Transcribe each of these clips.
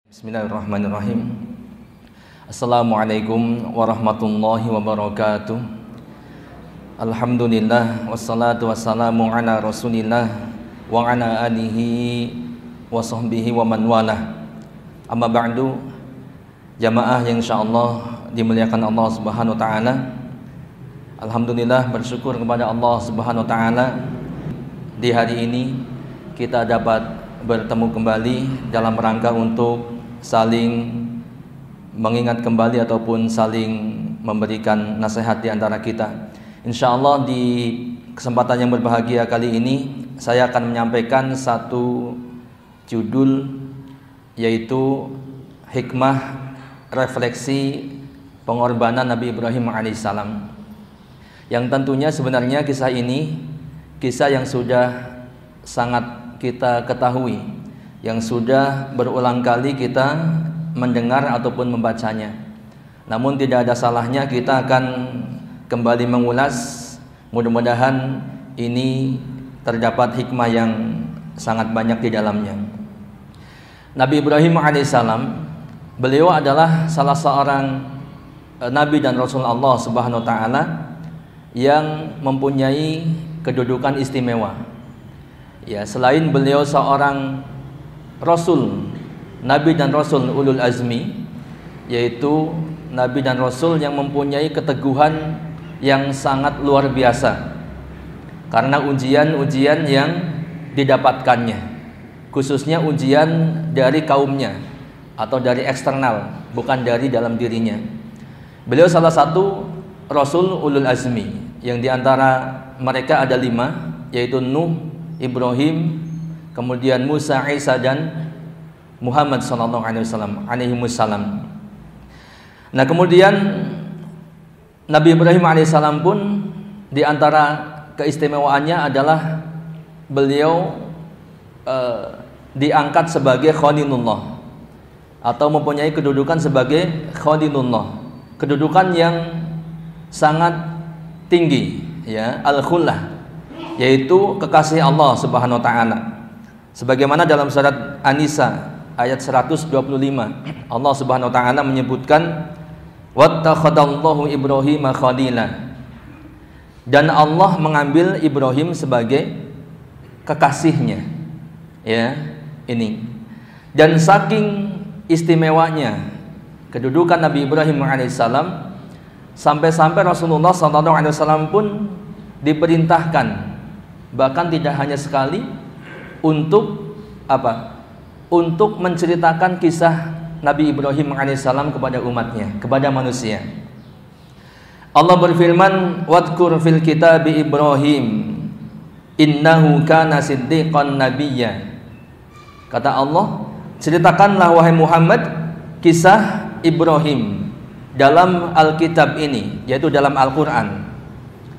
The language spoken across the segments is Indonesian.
Bismillahirrahmanirrahim. Assalamualaikum warahmatullahi wabarakatuh. Alhamdulillah wassalatu wassalamu ala Rasulillah wa ala alihi wa sahbihi wa man walah. Amma ba'du, jamaah yang insyaallah dimuliakan Allah Subhanahu wa taala. Alhamdulillah, bersyukur kepada Allah Subhanahu wa taala di hari ini kita dapat bertemu kembali dalam rangka untuk saling mengingat kembali ataupun saling memberikan nasihat di antara kita. Insyaallah di kesempatan yang berbahagia kali ini saya akan menyampaikan satu judul, yaitu hikmah refleksi pengorbanan Nabi Ibrahim alaihissalam. Yang tentunya sebenarnya kisah ini kisah yang sudah sangat kita ketahui, yang sudah berulang kali kita mendengar ataupun membacanya. Namun tidak ada salahnya kita akan kembali mengulas. Mudah-mudahan ini terdapat hikmah yang sangat banyak di dalamnya. Nabi Ibrahim alaihissalam, beliau adalah salah seorang nabi dan rasul Allah Subhanahu wa taala yang mempunyai kedudukan istimewa. Ya, selain beliau seorang Rasul, Nabi dan Rasul ulul azmi, yaitu Nabi dan Rasul yang mempunyai keteguhan yang sangat luar biasa karena ujian-ujian yang didapatkannya, khususnya ujian dari kaumnya atau dari eksternal, bukan dari dalam dirinya. Beliau salah satu Rasul ulul azmi yang diantara mereka ada 5, yaitu Nuh, Ibrahim, kemudian Musa, Isa, dan Muhammad sallallahu alaihi wasallam. Nah, kemudian Nabi Ibrahim alaihissalam pun di antara keistimewaannya adalah beliau diangkat sebagai Khalilullah atau mempunyai kedudukan sebagai Khalilullah, kedudukan yang sangat tinggi, ya, al-khullah, yaitu kekasih Allah Subhanahu wa taala. Sebagaimana dalam surat An-Nisa ayat 125, Allah Subhanahu wa taala menyebutkan wattakhadallahu Ibrahima khalila, dan Allah mengambil Ibrahim sebagai kekasihnya. Ya, ini. Dan saking istimewanya kedudukan Nabi Ibrahim alaihissalam, sampai-sampai Rasulullah SAW pun diperintahkan, bahkan tidak hanya sekali, untuk apa? Untuk menceritakan kisah Nabi Ibrahim alaihissalam kepada umatnya, kepada manusia. Allah berfirman, wadkur fil kitabi Ibrahim innahu kana siddiqan nabiyya. Kata Allah, ceritakanlah wahai Muhammad kisah Ibrahim dalam Alkitab ini, yaitu dalam Al-Quran.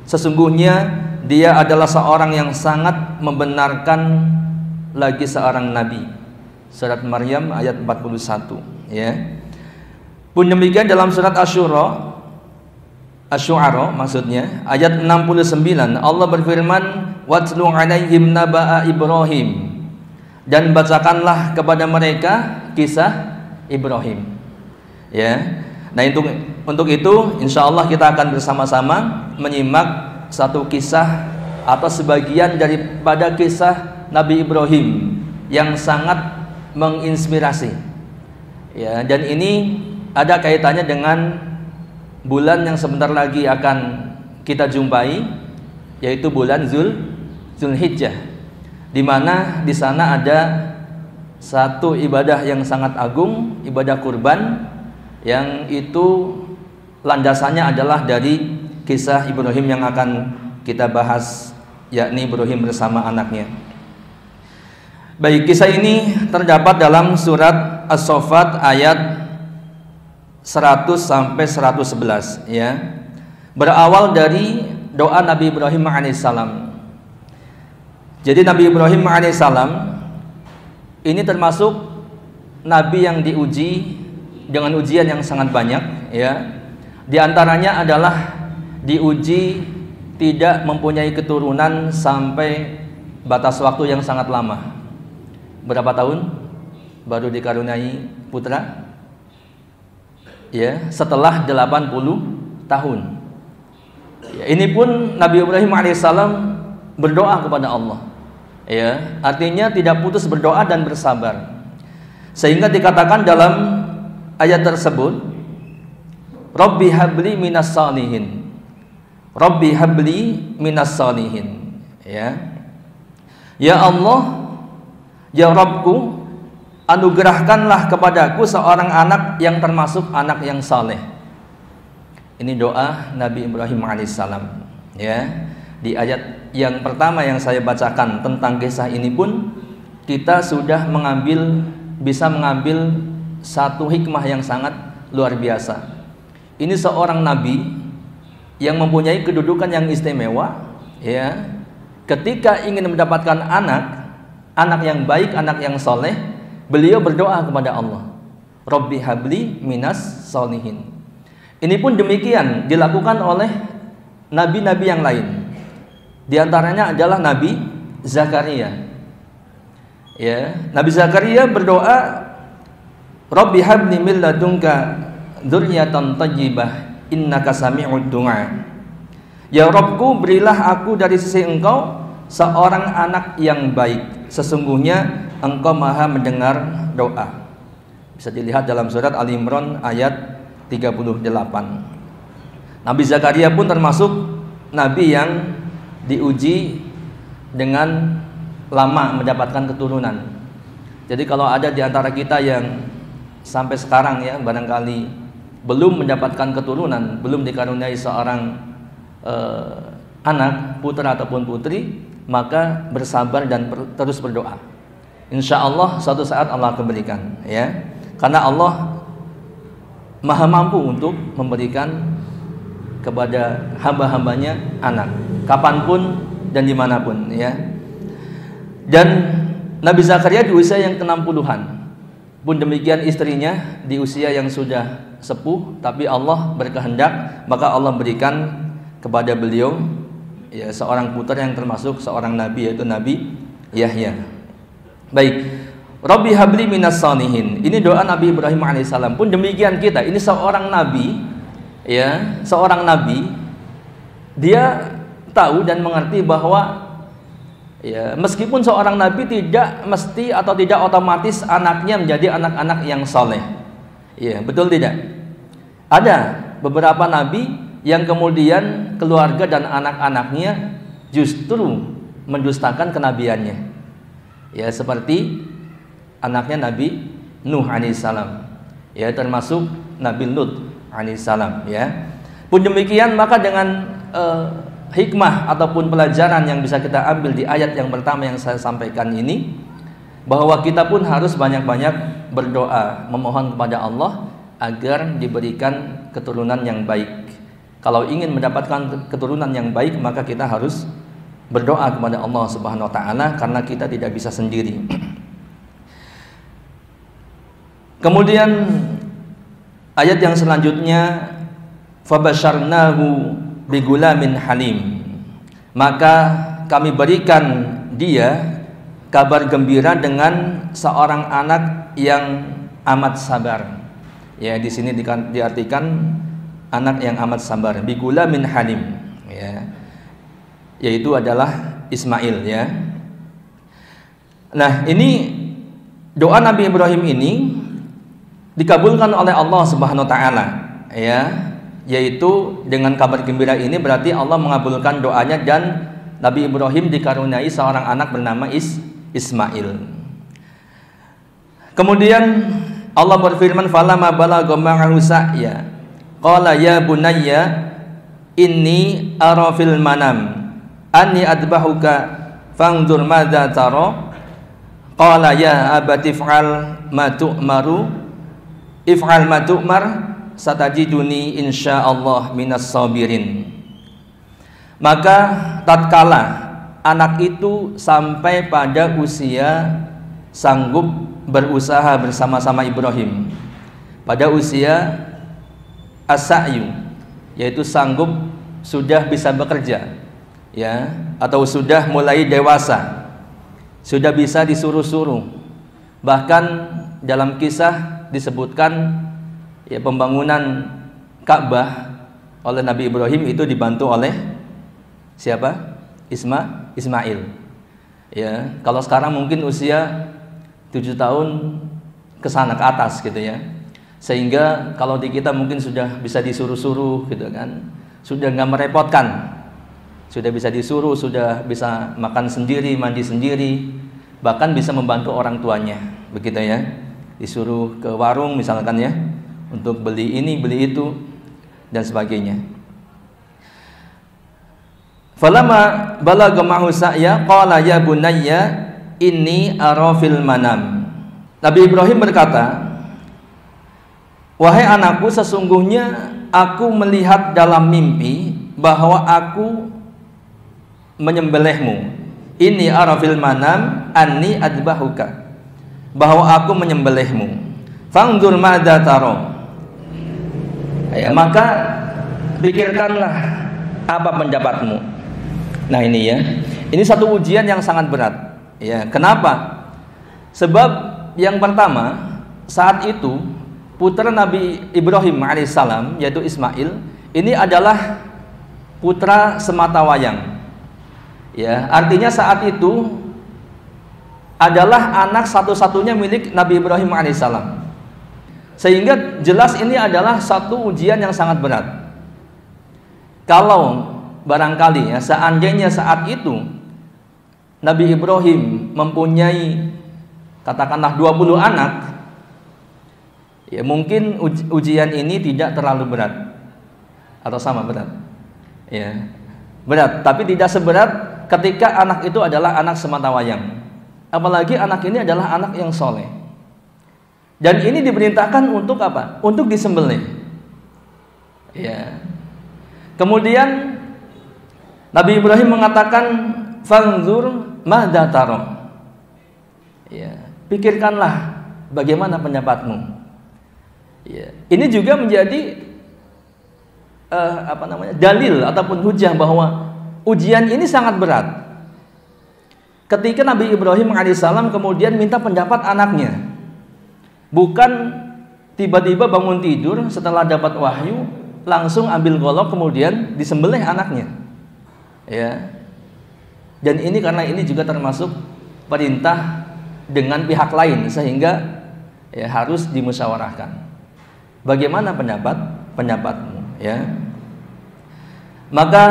Sesungguhnya dia adalah seorang yang sangat membenarkan lagi seorang nabi. Surat Maryam ayat 41, ya. Pun demikian dalam surat Asy-Syu'ara maksudnya ayat 69, Allah berfirman, watlu 'alaihim naba'a Ibrahim, dan bacakanlah kepada mereka kisah Ibrahim. Ya. Nah, untuk itu insyaallah kita akan bersama-sama menyimak satu kisah atau sebagian daripada kisah Nabi Ibrahim yang sangat menginspirasi. Ya, dan ini ada kaitannya dengan bulan yang sebentar lagi akan kita jumpai, yaitu bulan Zulhijjah, di mana di sana ada satu ibadah yang sangat agung, ibadah kurban, yang itu landasannya adalah dari kisah Ibrahim yang akan kita bahas, yakni Ibrahim bersama anaknya. Baik, kisah ini terdapat dalam surat As-Saffat ayat 100 sampai 111, ya. Berawal dari doa Nabi Ibrahim alaihissalam. Jadi Nabi Ibrahim alaihissalam ini termasuk nabi yang diuji dengan ujian yang sangat banyak, ya. Di antaranya adalah diuji tidak mempunyai keturunan sampai batas waktu yang sangat lama. Berapa tahun? baru dikaruniai putra? Ya, setelah 80 tahun. Ya, ini pun Nabi Ibrahim alaihissalam berdoa kepada Allah. Ya, artinya tidak putus berdoa dan bersabar. Sehingga dikatakan dalam ayat tersebut, Rabbi habli minas salihin. Rabbi habli minas salihin. Ya. Ya Allah, ya Rabbku, anugerahkanlah kepadaku seorang anak yang termasuk anak yang saleh. Ini doa Nabi Ibrahim alaihissalam. Ya, di ayat yang pertama yang saya bacakan tentang kisah ini pun kita sudah bisa mengambil satu hikmah yang sangat luar biasa. Ini seorang nabi yang mempunyai kedudukan yang istimewa. Ya, ketika ingin mendapatkan anak yang baik, anak yang soleh, beliau berdoa kepada Allah, Rabbi habli minas solihin. Ini pun demikian dilakukan oleh nabi-nabi yang lain. Di antaranya adalah Nabi Zakaria. Ya, Nabi Zakaria berdoa, Rabbi habli min ladunka dzurriyyatan thayyibah innaka sami'ud du'a. Ya Rabbku, berilah aku dari sisi Engkau seorang anak yang baik. Sesungguhnya Engkau maha mendengar doa. Bisa dilihat dalam surat Ali Imran ayat 38. Nabi Zakaria pun termasuk nabi yang diuji dengan lama mendapatkan keturunan. Jadi kalau ada di antara kita yang sampai sekarang ya barangkali belum mendapatkan keturunan, belum dikaruniai seorang anak, putra ataupun putri, maka bersabar dan terus berdoa. Insya Allah suatu saat Allah akan berikan, ya, karena Allah maha mampu untuk memberikan kepada hamba-hambanya anak kapanpun dan dimanapun, ya. Dan Nabi Zakaria di usia yang ke-60-an, pun demikian istrinya di usia yang sudah sepuh, tapi Allah berkehendak maka Allah berikan kepada beliau ya seorang putra yang termasuk seorang nabi, yaitu Nabi Yahya. Baik, Rabbi habli minas salihin. Ini doa Nabi Ibrahim alaihissalam. Pun demikian kita, ini seorang nabi, ya, seorang nabi, dia tahu dan mengerti bahwa ya, meskipun seorang nabi tidak mesti atau tidak otomatis anaknya menjadi anak-anak yang soleh. Ya, betul tidak? Ada beberapa nabi yang kemudian keluarga dan anak-anaknya justru mendustakan kenabiannya. Ya, seperti anaknya Nabi Nuh alaihissalam, ya, termasuk Nabi Lut alaihissalam, ya. Pun demikian maka dengan hikmah ataupun pelajaran yang bisa kita ambil di ayat yang pertama yang saya sampaikan ini, bahwa kita pun harus banyak-banyak berdoa, memohon kepada Allah agar diberikan keturunan yang baik. Kalau ingin mendapatkan keturunan yang baik, maka kita harus berdoa kepada Allah Subhanahu wa taala, karena kita tidak bisa sendiri. Kemudian ayat yang selanjutnya, fabasyarnahu bigulamin halim. Maka kami berikan dia kabar gembira dengan seorang anak yang amat sabar. Ya, di sini diartikan anak yang amat sabar, bigulamin halim, ya, yaitu adalah Ismail, ya. Nah, ini doa Nabi Ibrahim ini dikabulkan oleh Allah Subhanahu wa taala, ya, yaitu dengan kabar gembira ini berarti Allah mengabulkan doanya dan Nabi Ibrahim dikaruniai seorang anak bernama Ismail. Kemudian Allah berfirman, falamma balagha ma'ahu sa'ya qala ya bunayya inni ara fil manam anni adbahuka fangdur madza tara qala ya abati if'al ma tu'maru if'al ma tu'mar satajiduni insyaallah minas sabirin. Maka tatkala anak itu sampai pada usia sanggup berusaha bersama-sama Ibrahim, pada usia as-sa'yu, yaitu sanggup sudah bisa bekerja, ya, atau sudah mulai dewasa, sudah bisa disuruh-suruh, bahkan dalam kisah disebutkan ya pembangunan Ka'bah oleh Nabi Ibrahim itu dibantu oleh siapa? Ismail. Ya, kalau sekarang mungkin usia 7 tahun ke sana ke atas gitu ya. Sehingga kalau di kita mungkin sudah bisa disuruh-suruh gitu kan. Sudah nggak merepotkan. Sudah bisa disuruh, sudah bisa makan sendiri, mandi sendiri, bahkan bisa membantu orang tuanya. Begitu ya. Disuruh ke warung misalkan ya, untuk beli ini, beli itu dan sebagainya. Falamma balagha ma'hu sa'ya qala ya bunayya inni ara fil manam. Nabi Ibrahim berkata, wahai anakku, sesungguhnya aku melihat dalam mimpi bahwa aku menyembelihmu. Inni ara fil manam anni adbahuka, bahwa aku menyembelihmu. Fangdur madza tara. Ya, maka pikirkanlah apa pendapatmu. Nah ini ya, ini satu ujian yang sangat berat. Ya, kenapa? Sebab yang pertama, saat itu putra Nabi Ibrahim alaihissalam yaitu Ismail ini adalah putra sematawayang. Ya, artinya saat itu adalah anak satu-satunya milik Nabi Ibrahim alaihissalam. Sehingga jelas ini adalah satu ujian yang sangat berat. Kalau barangkali ya seandainya saat itu Nabi Ibrahim mempunyai katakanlah 20 anak, ya mungkin ujian ini tidak terlalu berat atau sama berat. Ya, berat, tapi tidak seberat ketika anak itu adalah anak sematawayang. Apalagi anak ini adalah anak yang soleh. Dan ini diperintahkan untuk apa? Untuk disembelih. Ya. Kemudian Nabi Ibrahim mengatakan, "Fanzur madza tara." Ya, pikirkanlah bagaimana pendapatmu. Ya. Ini juga menjadi dalil ataupun hujah bahwa ujian ini sangat berat. Ketika Nabi Ibrahim alaihissalam kemudian minta pendapat anaknya, bukan tiba-tiba bangun tidur setelah dapat wahyu langsung ambil golok kemudian disembelih anaknya. Ya. Dan ini karena ini juga termasuk perintah dengan pihak lain sehingga ya harus dimusyawarahkan. Bagaimana pendapatmu, ya? Maka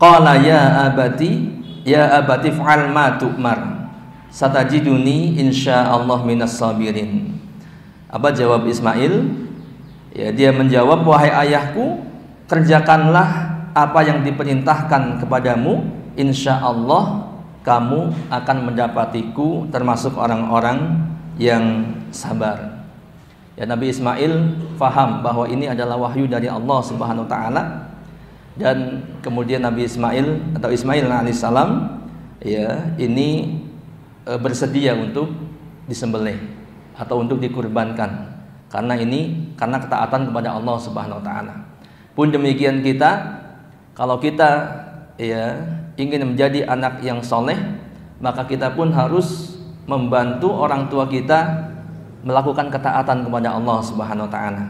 qala ya abati fa'al ma tu'mar satajiduni insyaallah minas sabirin. Apa jawab Ismail? Ya, dia menjawab, wahai ayahku, kerjakanlah apa yang diperintahkan kepadamu, insyaallah kamu akan mendapatiku termasuk orang-orang yang sabar. Ya, Nabi Ismail faham bahwa ini adalah wahyu dari Allah Subhanahu wa taala, dan kemudian Nabi Ismail atau Ismail alaihissalam ya ini bersedia untuk disembelih atau untuk dikurbankan karena ketaatan kepada Allah Subhanahu wa taala. Pun demikian kita, kalau kita ya ingin menjadi anak yang soleh, maka kita pun harus membantu orang tua kita melakukan ketaatan kepada Allah Subhanahu wa taala.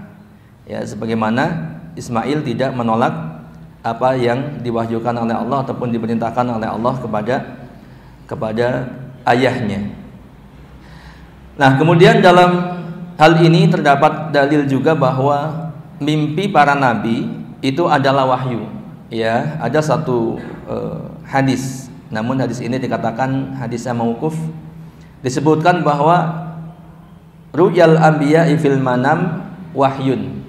Ya, sebagaimana Ismail tidak menolak apa yang diwahyukan oleh Allah ataupun diperintahkan oleh Allah kepada ayahnya. Nah, kemudian dalam hal ini terdapat dalil juga bahwa mimpi para nabi itu adalah wahyu. Ya, ada satu hadis, namun hadis ini dikatakan hadisnya mauquf. Disebutkan bahwa ru'yal anbiya'i fil manam wahyun.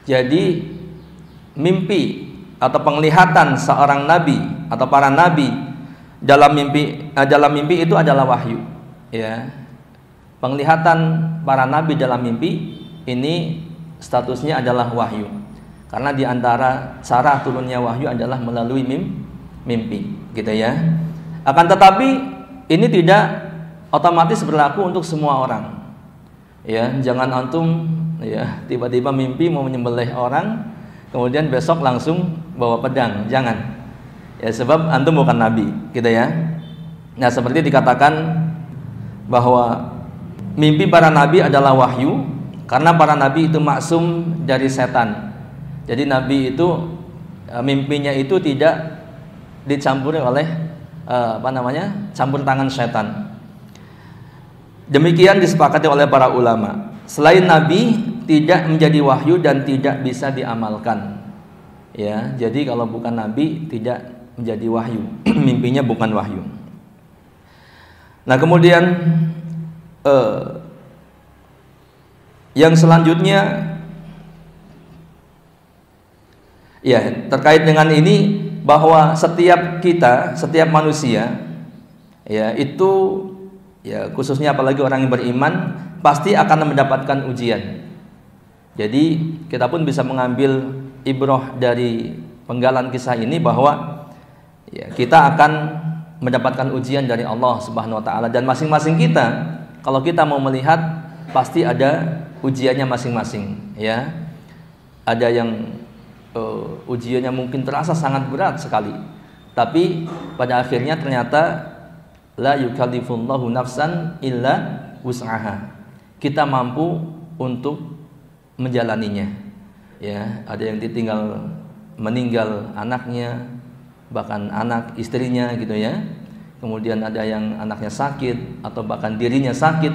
Jadi mimpi atau penglihatan seorang nabi atau para nabi dalam mimpi itu adalah wahyu. Ya. Penglihatan para nabi dalam mimpi ini statusnya adalah wahyu. Karena di antara cara turunnya wahyu adalah melalui mimpi, gitu ya. Akan tetapi ini tidak otomatis berlaku untuk semua orang. Ya, jangan antum ya tiba-tiba mimpi mau menyembelih orang, kemudian besok langsung bawa pedang, jangan. Ya, sebab antum bukan nabi, gitu ya. Nah, seperti dikatakan bahwa mimpi para nabi adalah wahyu, karena para nabi itu maksum dari setan. Jadi nabi itu mimpinya itu tidak dicampuri oleh campur tangan setan. Demikian disepakati oleh para ulama. Selain nabi tidak menjadi wahyu dan tidak bisa diamalkan. Ya, jadi kalau bukan nabi tidak menjadi wahyu. Mimpinya bukan wahyu. Nah, kemudian yang selanjutnya ya terkait dengan ini, bahwa setiap kita, setiap manusia ya itu ya khususnya apalagi orang yang beriman pasti akan mendapatkan ujian. Jadi kita pun bisa mengambil ibrah dari penggalan kisah ini bahwa ya kita akan mendapatkan ujian dari Allah Subhanahu wa taala, dan masing-masing kita kalau kita mau melihat pasti ada ujiannya masing-masing ya. Ada yang ujiannya mungkin terasa sangat berat sekali, tapi pada akhirnya ternyata la yukallifullahu nafsan illa wus'aha. Kita mampu untuk menjalaninya. Ya, ada yang ditinggal meninggal anaknya, bahkan anak istrinya gitu ya. Kemudian ada yang anaknya sakit atau bahkan dirinya sakit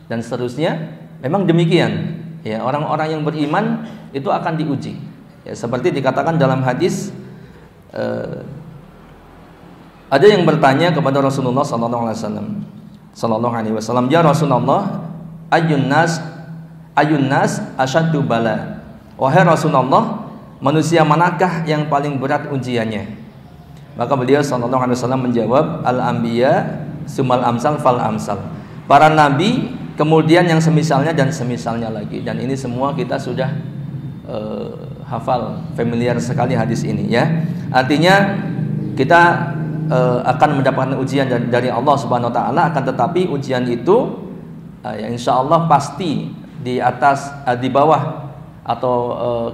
dan seterusnya. Memang demikian. Ya, orang-orang yang beriman itu akan diuji. Ya, seperti dikatakan dalam hadis, ada yang bertanya kepada Rasulullah sallallahu alaihi wasallam, "Ya Rasulullah, ayyun nas asyaddu bala?" Wahai Rasulullah, manusia manakah yang paling berat ujiannya? Maka beliau sallallahu alaihi wasallam menjawab, "Al-anbiya sumal amsal fal amsal." Para nabi, kemudian yang semisalnya dan semisalnya lagi. Dan ini semua kita sudah hafal, familiar sekali hadis ini ya. Artinya kita akan mendapatkan ujian dari Allah Subhanahu wa taala, akan tetapi ujian itu ya insya Allah pasti di atas di bawah atau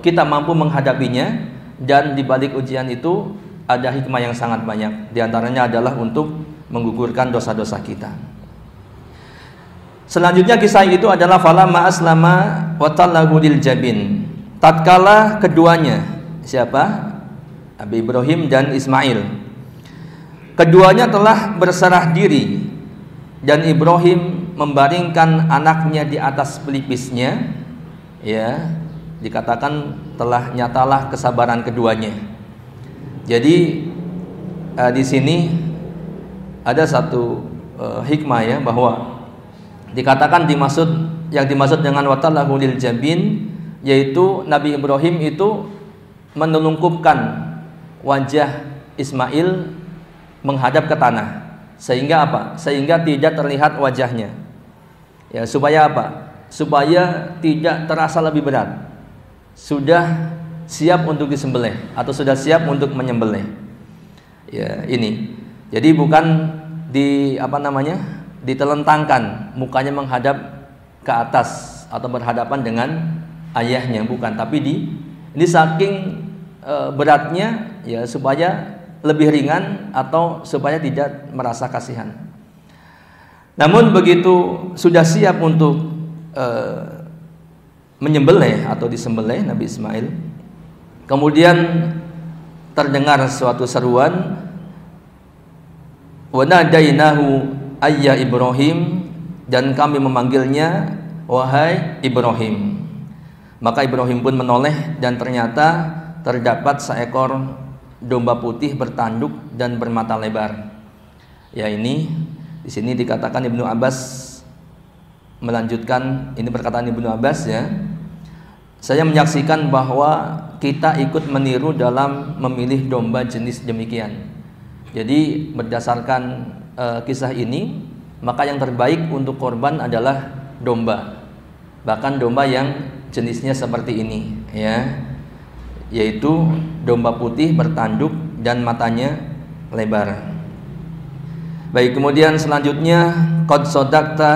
kita mampu menghadapinya, dan di balik ujian itu ada hikmah yang sangat banyak. Di antaranya adalah untuk menggugurkan dosa-dosa kita. Selanjutnya kisah itu adalah falamma aslama wa tallahu lil jabin. Tatkala keduanya, siapa? Nabi Ibrahim dan Ismail, keduanya telah berserah diri, dan Ibrahim membaringkan anaknya di atas pelipisnya, ya, dikatakan telah nyatalah kesabaran keduanya. Jadi di sini ada satu hikmah ya, bahwa dikatakan yang dimaksud dengan watallahu lil jabin, yaitu Nabi Ibrahim itu menelungkupkan wajah Ismail menghadap ke tanah, sehingga apa? Sehingga tidak terlihat wajahnya. Ya, supaya apa? Supaya tidak terasa lebih berat. Sudah siap untuk disembelih atau sudah siap untuk menyembelih. Ya, ini. Jadi bukan ditelentangkan mukanya menghadap ke atas atau berhadapan dengan ayahnya, bukan, tapi ini saking beratnya ya, supaya lebih ringan atau supaya tidak merasa kasihan. Namun begitu sudah siap untuk menyembelih atau disembelih Nabi Ismail, kemudian terdengar suatu seruan, wa nadainahu ayya Ibrahim, dan kami memanggilnya wahai Ibrahim. Maka Ibrahim pun menoleh, dan ternyata terdapat seekor domba putih bertanduk dan bermata lebar. Ya, ini di sini dikatakan Ibnu Abbas melanjutkan, ini perkataan Ibnu Abbas ya. Saya menyaksikan bahwa kita ikut meniru dalam memilih domba jenis demikian. Jadi berdasarkan kisah ini, maka yang terbaik untuk korban adalah domba. Bahkan domba yang jenisnya seperti ini ya, yaitu domba putih bertanduk dan matanya lebar. Baik, kemudian selanjutnya qad sadaqta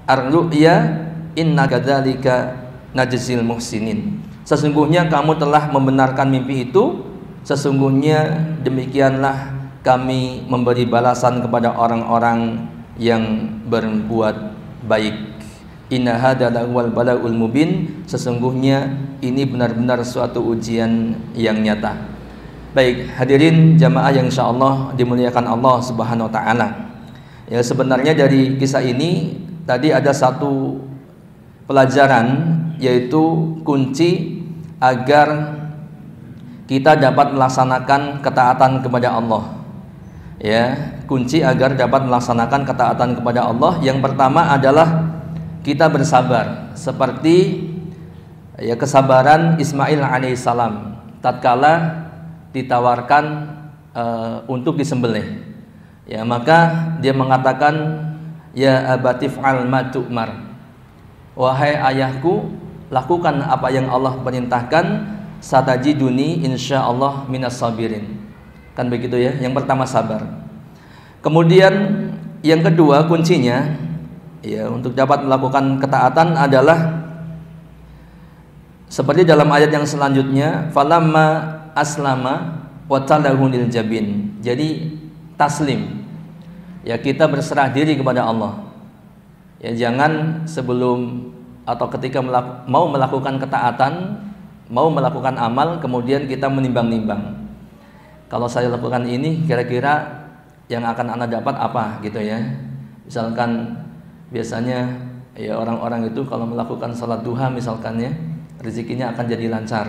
ar-ru'ya inna kadzalika najzil muhsinin. Sesungguhnya kamu telah membenarkan mimpi itu, sesungguhnya demikianlah kami memberi balasan kepada orang-orang yang berbuat baik. Inna hadza lahuwal balaul mubin, sesungguhnya ini benar-benar suatu ujian yang nyata. Baik, hadirin jamaah yang insyaallah dimuliakan Allah Subhanahu wa taala. Ya, sebenarnya dari kisah ini tadi ada satu pelajaran, yaitu kunci agar kita dapat melaksanakan ketaatan kepada Allah. Ya, kunci agar dapat melaksanakan ketaatan kepada Allah yang pertama adalah kita bersabar, seperti ya kesabaran Ismail alaihissalam tatkala ditawarkan untuk disembelih. Ya, maka dia mengatakan, ya abatif al matu'mar, wahai ayahku, lakukan apa yang Allah perintahkan, satajiduni insyaallah minas sabirin. Kan begitu ya. Yang pertama sabar. Kemudian yang kedua kuncinya ya untuk dapat melakukan ketaatan adalah seperti dalam ayat yang selanjutnya, falamma aslama wa talahu lil jabin. Jadi taslim. Ya, kita berserah diri kepada Allah. Ya, jangan sebelum atau ketika mau melakukan ketaatan, mau melakukan amal, kemudian kita menimbang-nimbang. Kalau saya lakukan ini, kira-kira yang akan Anda dapat apa gitu ya. Misalkan biasanya ya orang-orang itu kalau melakukan salat duha misalkan ya, rezekinya akan jadi lancar.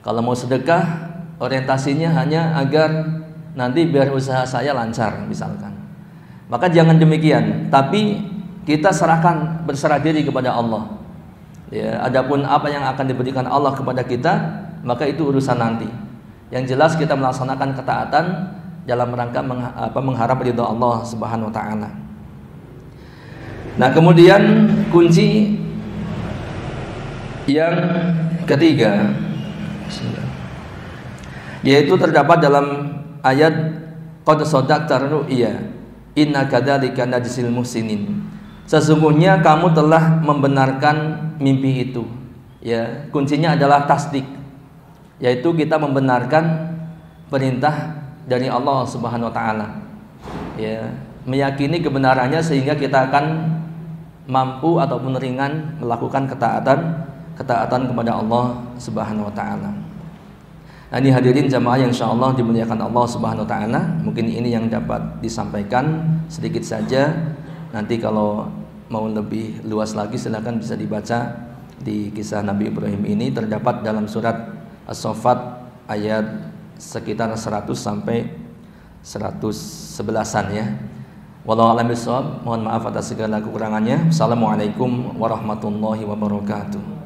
Kalau mau sedekah, orientasinya hanya agar nanti biar usaha saya lancar misalkan. Maka jangan demikian, tapi kita berserah diri kepada Allah. Ya, adapun apa yang akan diberikan Allah kepada kita, maka itu urusan nanti. Yang jelas kita melaksanakan ketaatan dalam rangka mengharap ridha Allah Subhanahu wa taala. Nah, kemudian kunci yang ketiga yaitu terdapat dalam ayat qad sadaqta ru'ya inna kadzalika najzil muhsinin. Sesungguhnya kamu telah membenarkan mimpi itu. Ya, kuncinya adalah tasdik, yaitu kita membenarkan perintah dari Allah Subhanahu wa taala. Ya, meyakini kebenarannya sehingga kita akan mampu ataupun ringan melakukan ketaatan kepada Allah Subhanahu wa taala. Nah, ini hadirin jamaah yang insyaallah dimuliakan Allah Subhanahu wa taala, mungkin ini yang dapat disampaikan sedikit saja. Nanti kalau mau lebih luas lagi silakan bisa dibaca di kisah Nabi Ibrahim ini, terdapat dalam surat As-Saffat ayat sekitar 100 sampai 111-an ya. Wallahu a'lam bishawab. Mohon maaf atas segala kekurangannya. Assalamualaikum warahmatullahi wabarakatuh.